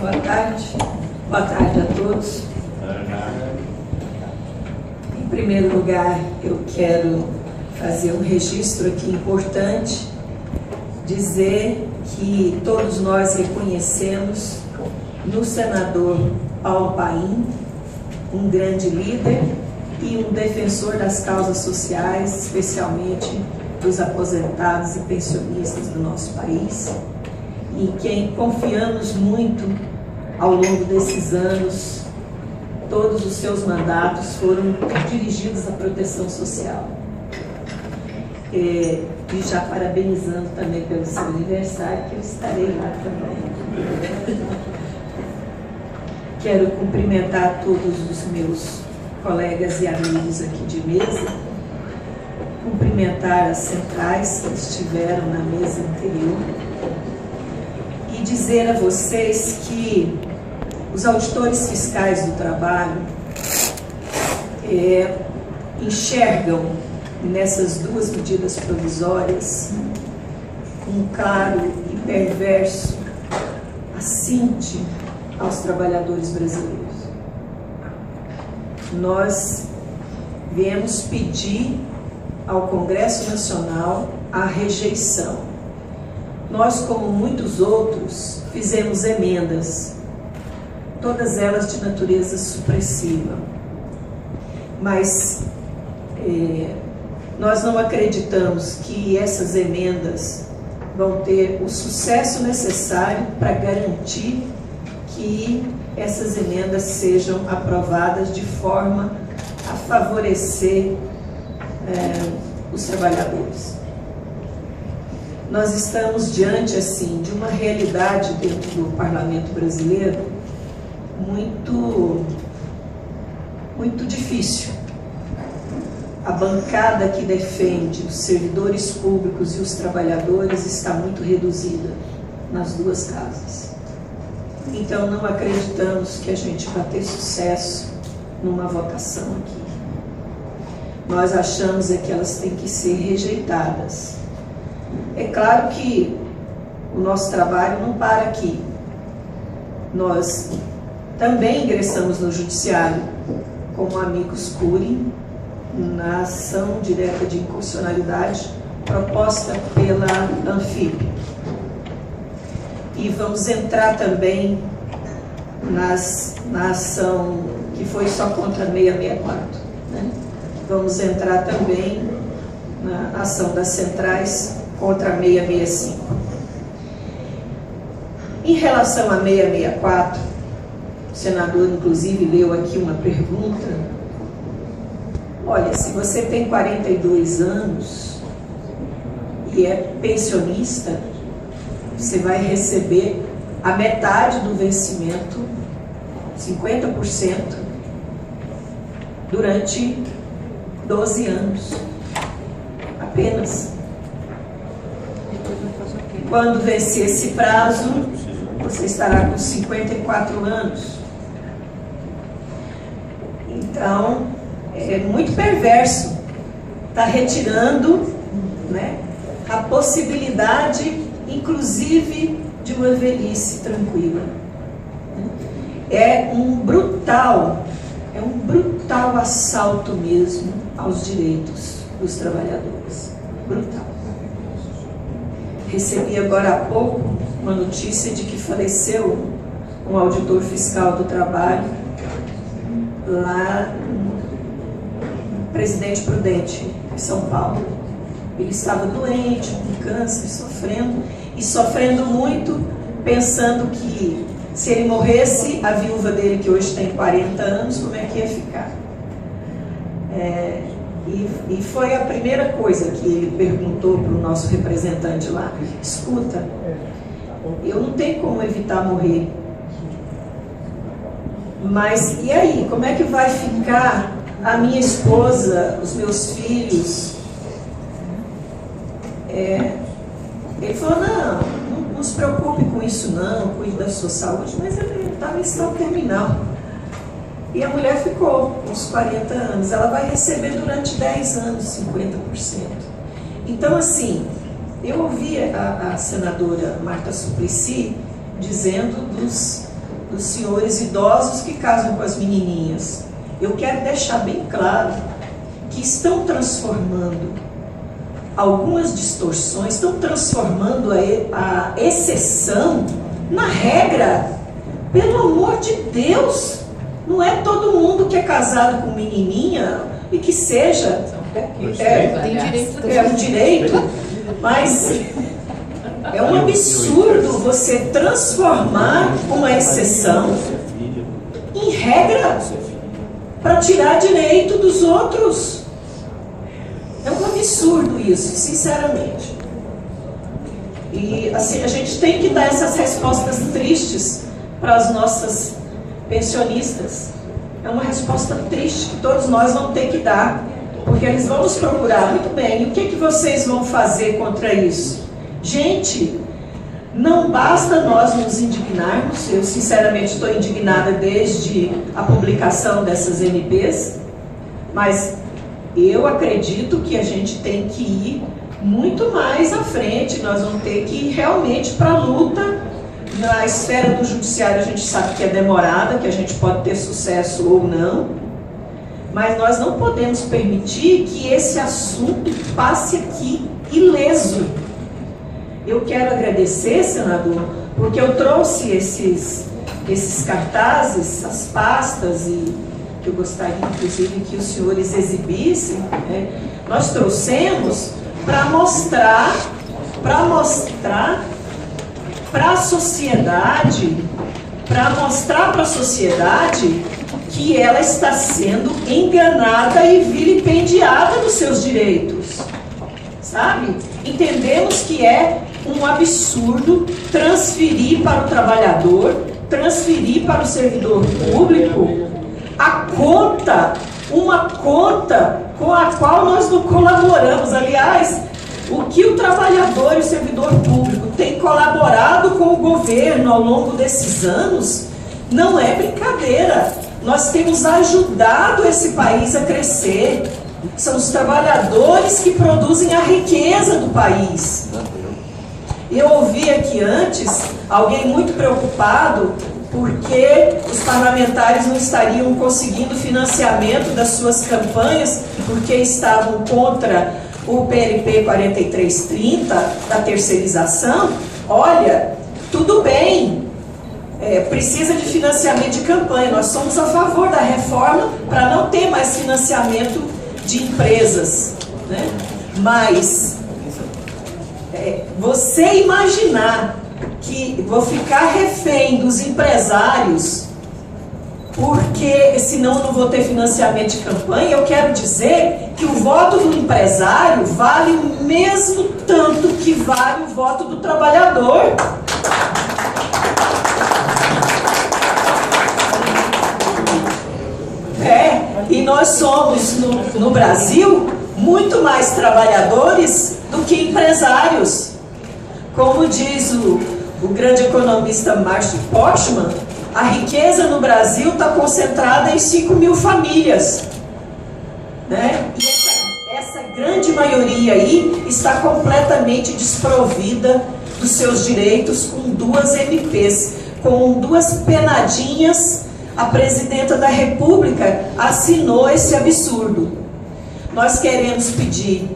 Boa tarde. Boa tarde a todos. Em primeiro lugar, eu quero fazer um registro aqui importante, dizer que todos nós reconhecemos no senador Paulo Paim um grande líder e um defensor das causas sociais, especialmente dos aposentados e pensionistas do nosso país, em quem confiamos muito ao longo desses anos. Todos os seus mandatos foram dirigidos à proteção social. E já parabenizando também pelo seu aniversário, que eu estarei lá também. Quero cumprimentar todos os meus colegas e amigos aqui de mesa, cumprimentar as centrais que estiveram na mesa anterior e dizer a vocês que os auditores fiscais do trabalho enxergam nessas duas medidas provisórias um claro e perverso assinte aos trabalhadores brasileiros. Nós viemos pedir ao Congresso Nacional a rejeição. Nós, como muitos outros, fizemos emendas, todas elas de natureza supressiva. Mas nós não acreditamos que essas emendas vão ter o sucesso necessário para garantir que essas emendas sejam aprovadas de forma a favorecer os trabalhadores. Nós estamos diante, assim, de uma realidade dentro do parlamento brasileiro muito difícil. A bancada que defende os servidores públicos e os trabalhadores está muito reduzida nas duas casas. Então, não acreditamos que a gente vai ter sucesso numa votação aqui. Nós achamos que elas têm que ser rejeitadas. É claro que o nosso trabalho não para aqui. Nós também ingressamos no judiciário como amicus curiae na ação direta de inconstitucionalidade proposta pela Anfip. E vamos entrar também na ação que foi só contra 664. Né? Vamos entrar também na ação das centrais contra 665. Em relação a 664, o senador inclusive leu aqui uma pergunta. Olha, se você tem 42 anos e é pensionista, você vai receber a metade do vencimento, 50%, durante 12 anos. Apenas. Quando vencer esse prazo, você estará com 54 anos. Então, é muito perverso. Está retirando, né, a possibilidade, inclusive, de uma velhice tranquila. É um brutal assalto mesmo aos direitos dos trabalhadores. Brutal. Recebi agora há pouco uma notícia de que faleceu um auditor fiscal do trabalho lá no Presidente Prudente, em São Paulo. Ele estava doente, com câncer, sofrendo muito, pensando que se ele morresse, a viúva dele, que hoje tem 40 anos, como é que ia ficar? E foi a primeira coisa que ele perguntou para o nosso representante lá: escuta, eu não tenho como evitar morrer, mas e aí, como é que vai ficar a minha esposa, os meus filhos? Ele falou: não se preocupe com isso não, cuide da sua saúde. Mas ele estava em estado terminal. E a mulher ficou uns 40 anos. Ela vai receber durante 10 anos 50%. Então, assim, eu ouvi a senadora Marta Suplicy dizendo dos senhores idosos que casam com as menininhas. Eu quero deixar bem claro que estão transformando algumas distorções, estão transformando a exceção na regra. Pelo amor de Deus, não é todo mundo que é casado com menininha e que seja... É um direito, mas é um absurdo você transformar uma exceção em regra para tirar direito dos outros. É um absurdo isso, sinceramente. E assim, a gente tem que dar essas respostas tristes para as nossas pensionistas. É uma resposta triste que todos nós vamos ter que dar, porque eles vão nos procurar. Muito bem, e o que vocês vão fazer contra isso? Gente, não basta nós nos indignarmos. Eu sinceramente estou indignada desde a publicação dessas MPs, mas eu acredito que a gente tem que ir muito mais à frente. Nós vamos ter que ir realmente para a luta. Na esfera do judiciário a gente sabe que é demorada, que a gente pode ter sucesso ou não, mas nós não podemos permitir que esse assunto passe aqui ileso. Eu quero agradecer, senador, porque eu trouxe esses cartazes, as pastas, e eu gostaria, inclusive, que os senhores exibissem, né? Nós trouxemos para mostrar para a sociedade, que ela está sendo enganada e vilipendiada nos seus direitos, sabe? Entendemos que é um absurdo transferir para o trabalhador, transferir para o servidor público uma conta com a qual nós não colaboramos. Aliás, o que o trabalhador e o servidor público têm colaborado com o governo ao longo desses anos não é brincadeira. Nós temos ajudado esse país a crescer. São os trabalhadores que produzem a riqueza do país. Eu ouvi aqui antes alguém muito preocupado porque os parlamentares não estariam conseguindo financiamento das suas campanhas porque estavam contra o PLP 4330 da terceirização. Olha, tudo bem, precisa de financiamento de campanha, nós somos a favor da reforma para não ter mais financiamento de empresas, né? Mas você imaginar que vou ficar refém dos empresários porque senão eu não vou ter financiamento de campanha, eu quero dizer que o voto do empresário vale o mesmo tanto que vale o voto do trabalhador. E nós somos, no Brasil, muito mais trabalhadores do que empresários. Como diz o grande economista Marshall Postman, a riqueza no Brasil está concentrada em 5.000 famílias, né? E essa grande maioria aí está completamente desprovida dos seus direitos, com 2 MPs, com 2 penadinhas. A presidenta da República assinou esse absurdo. Nós queremos pedir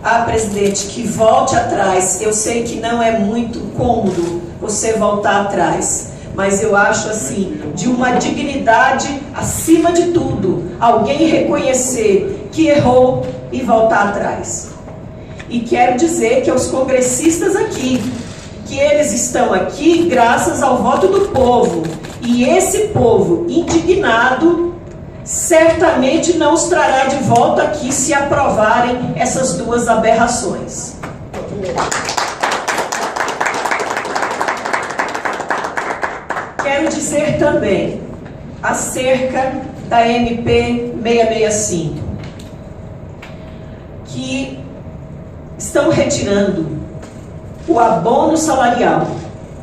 à presidente que volte atrás. Eu sei que não é muito cômodo você voltar atrás, mas eu acho assim, de uma dignidade acima de tudo, alguém reconhecer que errou e voltar atrás. E quero dizer que aos congressistas aqui, que eles estão aqui graças ao voto do povo, e esse povo indignado certamente não os trará de volta aqui se aprovarem essas 2 aberrações. Quero dizer também acerca da MP 665, que estão retirando o abono salarial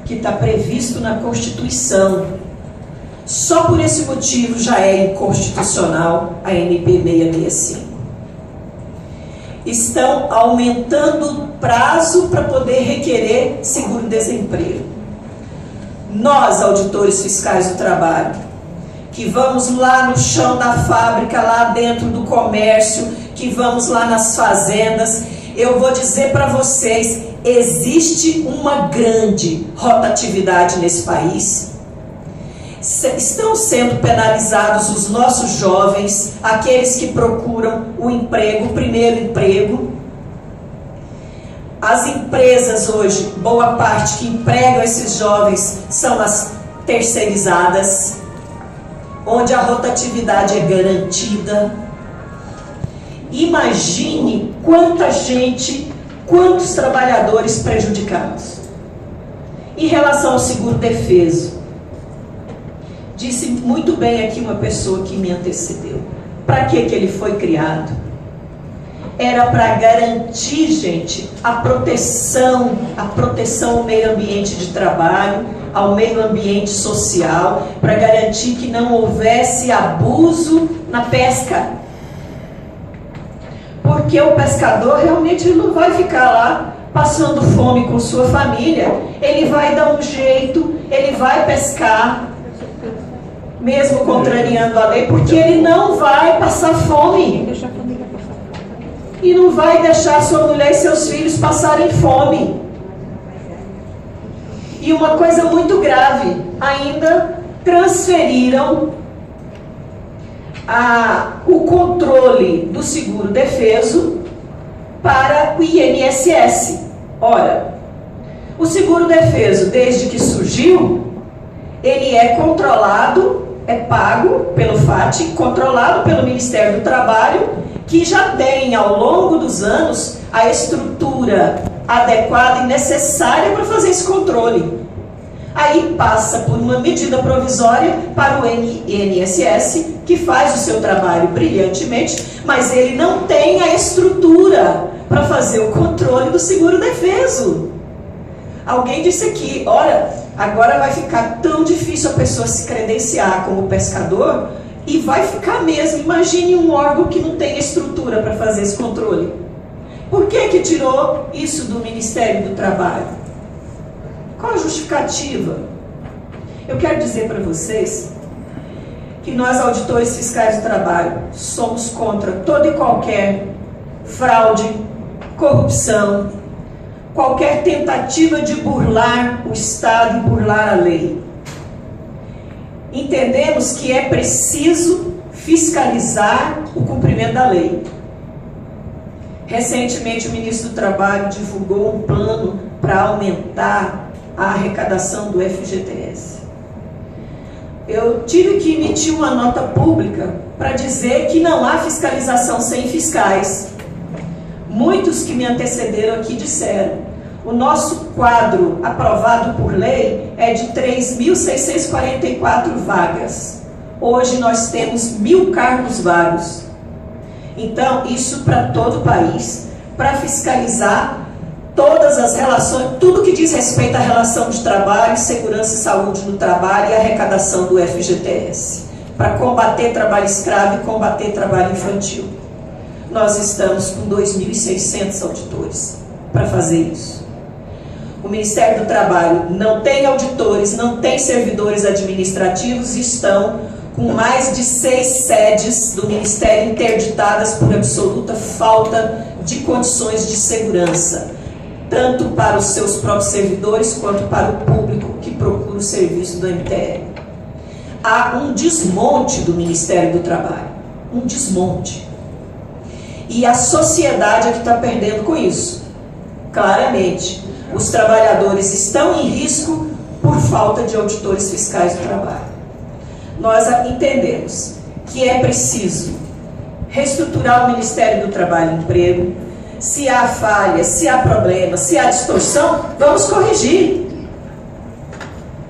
que está previsto na Constituição. Só por esse motivo já é inconstitucional a MP 665. Estão aumentando o prazo para poder requerer seguro-desemprego. Nós, auditores fiscais do trabalho, que vamos lá no chão da fábrica, lá dentro do comércio, que vamos lá nas fazendas, eu vou dizer para vocês, existe uma grande rotatividade nesse país. Estão sendo penalizados os nossos jovens, aqueles que procuram o emprego, o primeiro emprego. As empresas hoje, boa parte que empregam esses jovens são as terceirizadas, onde a rotatividade é garantida. Imagine quanta gente, quantos trabalhadores prejudicados. Em relação ao seguro-defeso, disse muito bem aqui uma pessoa que me antecedeu. Para que ele foi criado? Era para garantir, gente, a proteção ao meio ambiente de trabalho, ao meio ambiente social, para garantir que não houvesse abuso na pesca. Porque o pescador realmente não vai ficar lá passando fome com sua família. Ele vai dar um jeito, ele vai pescar, mesmo contrariando a lei, porque ele não vai passar fome. E não vai deixar sua mulher e seus filhos passarem fome. E uma coisa muito grave, ainda transferiram o controle do seguro-defeso para o INSS. Ora, o seguro-defeso, desde que surgiu, ele é controlado, é pago pelo FAT, controlado pelo Ministério do Trabalho, que já tem, ao longo dos anos, a estrutura adequada e necessária para fazer esse controle. Aí passa por uma medida provisória para o INSS, que faz o seu trabalho brilhantemente, mas ele não tem a estrutura para fazer o controle do seguro-defeso. Alguém disse aqui, olha, agora vai ficar tão difícil a pessoa se credenciar como pescador, e vai ficar mesmo. Imagine um órgão que não tem estrutura para fazer esse controle. Por que tirou isso do Ministério do Trabalho? Qual a justificativa? Eu quero dizer para vocês que nós, auditores fiscais do trabalho, somos contra toda e qualquer fraude, corrupção, qualquer tentativa de burlar o Estado e burlar a lei. Entendemos que é preciso fiscalizar o cumprimento da lei. Recentemente, o ministro do Trabalho divulgou um plano para aumentar a arrecadação do FGTS. Eu tive que emitir uma nota pública para dizer que não há fiscalização sem fiscais. Muitos que me antecederam aqui disseram. O nosso quadro aprovado por lei é de 3.644 vagas. Hoje nós temos 1.000 cargos vagos. Então, isso para todo o país, para fiscalizar todas as relações, tudo que diz respeito à relação de trabalho, segurança e saúde no trabalho e arrecadação do FGTS, para combater trabalho escravo e combater trabalho infantil. Nós estamos com 2.600 auditores para fazer isso. O Ministério do Trabalho não tem auditores, não tem servidores administrativos e estão com mais de 6 sedes do Ministério interditadas por absoluta falta de condições de segurança, tanto para os seus próprios servidores quanto para o público que procura o serviço do MTL. Há um desmonte do Ministério do Trabalho, um desmonte. E a sociedade é que está perdendo com isso, claramente. Os trabalhadores estão em risco por falta de auditores fiscais do trabalho. Nós entendemos que é preciso reestruturar o Ministério do Trabalho e Emprego. Se há falha, se há problema, se há distorção, vamos corrigir.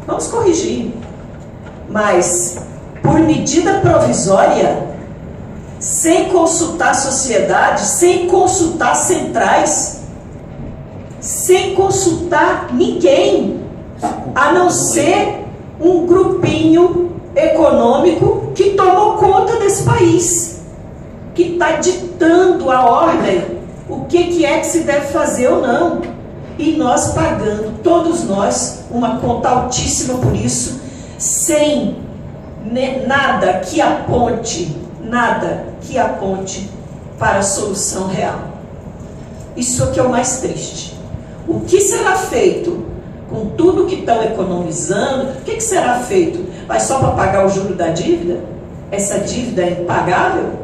Vamos corrigir. Mas, por medida provisória, sem consultar a sociedade, sem consultar centrais, sem consultar ninguém, a não ser um grupinho econômico que tomou conta desse país, que está ditando a ordem, o que é que se deve fazer ou não. e nós pagando, todos nós, uma conta altíssima por isso, sem nada que aponte para a solução real. Isso aqui é o mais triste. O que será feito com tudo que estão economizando? O que será feito? Vai só para pagar o juro da dívida? Essa dívida é impagável?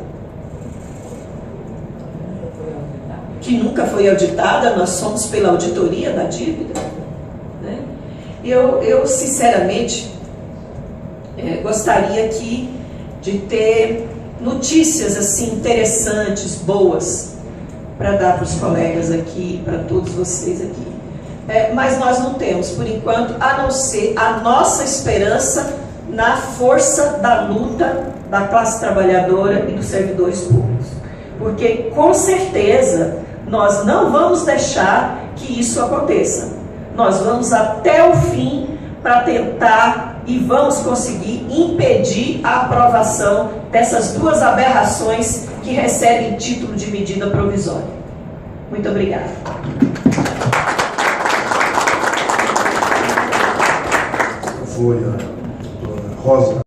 Que nunca foi auditada, nós somos pela auditoria da dívida, né? Eu sinceramente gostaria aqui de ter notícias assim interessantes, boas, para dar para os colegas aqui, para todos vocês aqui. Mas nós não temos, por enquanto, a não ser a nossa esperança na força da luta da classe trabalhadora e dos servidores públicos. Porque, com certeza, nós não vamos deixar que isso aconteça. Nós vamos até o fim para tentar e vamos conseguir impedir a aprovação dessas duas aberrações que recebem título de medida provisória. Muito obrigada. Foi a doutora Rosa.